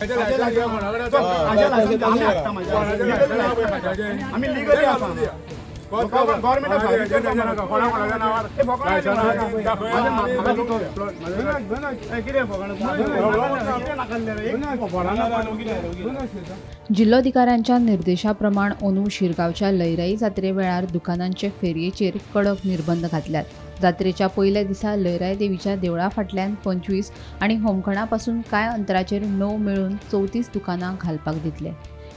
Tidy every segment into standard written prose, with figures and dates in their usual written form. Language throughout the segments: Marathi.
जिल्लोधिकाऱ्यांच्या निर्देशाप्रमाण अंदू शिरगांवच्या लयराई जात्रे वेळार दुकानांचे फेरयेचेर कडक निर्बंध घातल्यात। जात्रेच्या पयल्या दिसा लयराई देवीच्या देवळा फाटल्यान 25 आणि होमखणा पासून कांय अंतराचेर 9 मेळून 34 दुकानां घालपाक दितले।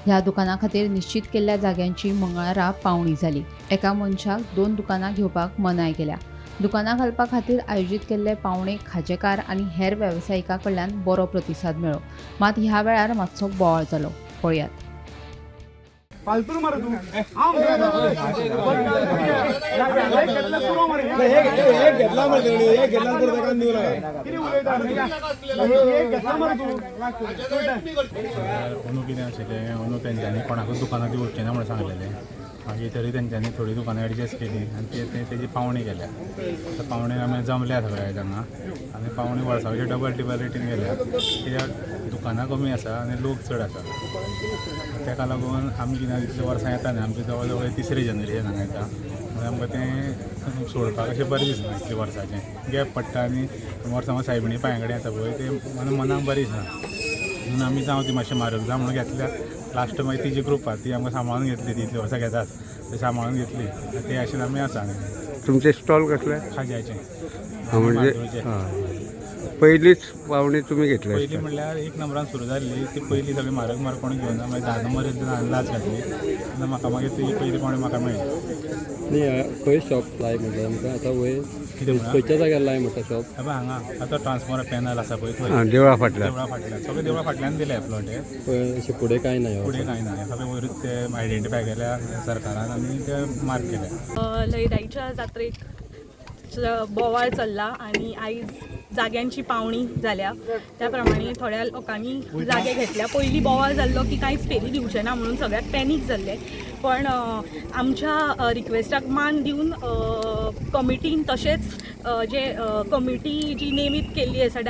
ह्या दुकानां खातीर निश्चित केल्ल्या जाग्यांची मंगळारा पावणी जाली। एका मनशाक 2 दुकानां घेवपाक मनाय केल्या। दुकानां घालपा खातीर आयोजीत केल्ले पावणे खाजेकार आनी हेर वेवसायिकां कडल्यान बरो प्रतिसाद मेळ्ळो, मात ह्या वेळार मातसो बोवाळ जालो। पळयात। फालतू मार तू तेंच्यांनी कोणाकूच दुकानां दिवचें ना म्हणून सांगलेलें। मागीर तरी तेंच्यांनी थोडी दुकानां एडजस्ट केली आनी तेजी पावणी केल्या। आतां पावणे आमी जमल्या सगळ्या हांगा आनी पावणी वर्साचे डबल रेटीन गेल्या। कित्याक दुकानां कमी आसा आनी लोक चड आसा, ताका लागून आमी कितें इतल्या वर्सां येता न्ही, आमचें जवळ जवळ 3री जनरेशन हांगा येता, म्हणून आमकां तें सोडपाक अशें बरें दिसना इतल्या वर्साचें गॅप पडटा आनी वर्सां सायबिणी पांया कडेन येता पळय तें मनाक बरें दिसना। म्हणून आमी जावं ती मातशें म्हारग जावं म्हणून घेतल्या। लास्ट मागीर तिजी ग्रुप आसा ती आमकां सांबाळून घेतली, ती इतली वर्सां घेतात ती सांबाळून घेतली, ते आशिल्ले आमी आसा। तुमचे स्टॉल कसले? खाज्याचे म्हणजे पयलीच पावणी तुमी घेतले? पयलीं म्हणल्यार 1 नंबरान सुरू जाल्ली ती पयलीं सगळी म्हारग कोणी घेवना, मागीर 10 नंबर येतना लाज घातली आनी म्हाका मागीर ती पयलीं पावणी म्हाका मेळ्ळी। न्ही खंय शॉप लाय म्हणटा आमकां आतां वयर खंयच्या जाग्यार लाय म्हणटा शॉप? बाबा हांगा आतां ट्रान्सफॉर्मर पॅनल आसा पळय थंय देवळा फाटल्यान सगळे देवळा फाटल्यान दिले प्लॉट हे। अशें फुडें कांय ना? फुडें कांय ना, सगळे वयरूच ते आयडेंटिफाय केल्या सरकारान आनी ते मार्क केल्या। लयराईच्या जात्रेक बोवाळ चल्ला आनी आयज जाग्यांची पावणी जाल्या। त्या प्रमाणे थोड्या लोकांनी जागे घेतल्या। पयलीं बोवाळ जाल्लो की कांयच फेरी दिवचे ना म्हणून सगळ्याक पॅनीक जाल्ले, पण आमच्या रिक्वेस्टाक मान दिवन कमिटीन तशेंच जे कमिटी जी नेमीत केल्ली आसा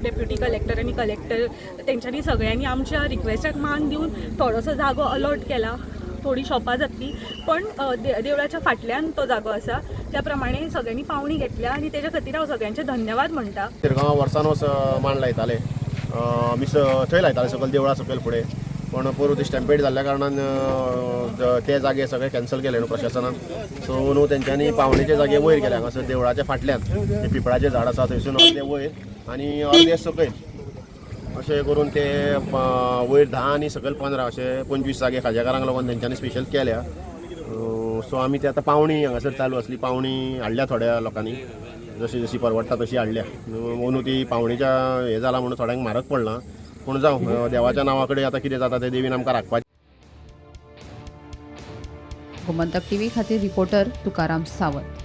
डेप्युटी कलेक्टर आनी कलेक्टर तेंच्यांनी सगळ्यांनी आमच्या रिक्वेस्टाक मान दिवन थोडोसो जागो अलॉट केला। थोडी शॉपां जातली पण देवळाच्या फाटल्यान तो जागो आसा, त्या प्रमाणे सगळ्यांनी पावणी घेतल्या आनी तेच्या खातीर हांव सगळ्यांचे धन्यवाद म्हणटा। शिरगांव वर्सान वर्स मांड लायताले, मिस थंय लायताले सकयल देवळा सकयल फुडें, पण परत ती स्टॅम्पेड जाल्ल्या कारणान ते जागे सगळे कॅन्सल केले न्हू प्रशासनान। सो न्हू तेंच्यांनी पावणेचे जागे वयर केले, हांगासर देवळाच्या फाटल्यान ते पिपळाचें झाड आसा थंयसून अर्दे वयर आनी अर्दे सकयल अशें करून ते वयर 10 आनी सकयल 15 अशे 25 जागे खाजेकारांक लागून तेंच्यांनी स्पेशल केल्या। सो आमी ते आतां पावणी हांगासर चालू आसली, पावणी हाडल्या थोड्या लोकांनी, जशी जशी परवडटा तशी हाडल्या। अंदू ती पावणीच्या हें जाला म्हणून थोड्यांक म्हारग पडलां, पूण जावं देवाच्या नांवा कडेन आतां कितें जाता तें देवीन आमकां राखपाचें। गोमंतक टीव्ही खातीर रिपोर्टर तुकाराम सावंत।